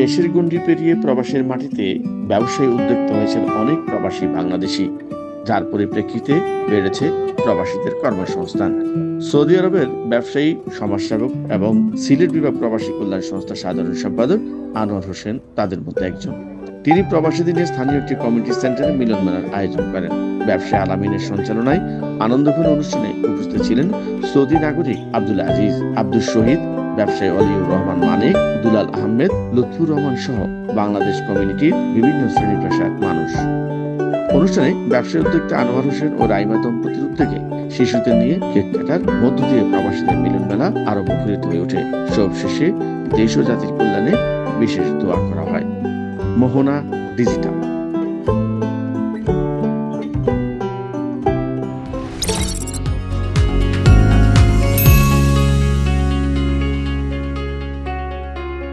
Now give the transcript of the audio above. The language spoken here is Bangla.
দেশের গণ্ডি পেরিয়ে প্রবাসের মাটিতে ব্যবসায়ী উদ্যোক্তা হয়েছেন অনেক প্রবাসী বাংলাদেশি, যার পরিপ্রেক্ষিতে বেড়েছে প্রবাসীদের কর্মসংস্থান। সৌদি আরবের ব্যবসায়ী, সমাজসেবক এবং সিলেট বিভাগ প্রবাসী কল্যাণ সংস্থার সাধারণ সম্পাদক আনোয়ার হোসেন তাদের মধ্যে একজন। তিনি প্রবাসীদের নিয়ে স্থানীয় একটি কমিউনিটি সেন্টারে মিলন মেলার আয়োজন করেন। ব্যবসায়ী আলামিনের সঞ্চালনায় আনন্দঘন অনুষ্ঠানে উপস্থিত ছিলেন সৌদি নাগরিক আব্দুল আজিজ, আব্দুল শহীদ, ব্যবসায়ী অলিউর রহমান মানিক, দুলাল আহমেদ, লুৎফুর রহমান সহ বাংলাদেশ কমিউনিটির বিভিন্ন শ্রেণী পেশার মানুষ। অনুষ্ঠানে ব্যবসায়ী উদ্যোক্তা আনোয়ার হোসেন ও রাইমা দম্পতির উদ্যোগে শিশুদের নিয়ে কেক কাটার মধ্য দিয়ে প্রবাসীদের মিলন মেলা আরো মুখরিত হয়ে ওঠে। সব শেষে দেশ ও জাতির কল্যাণে বিশেষ দোয়া করা হয়। মোহনা ডিজিটাল।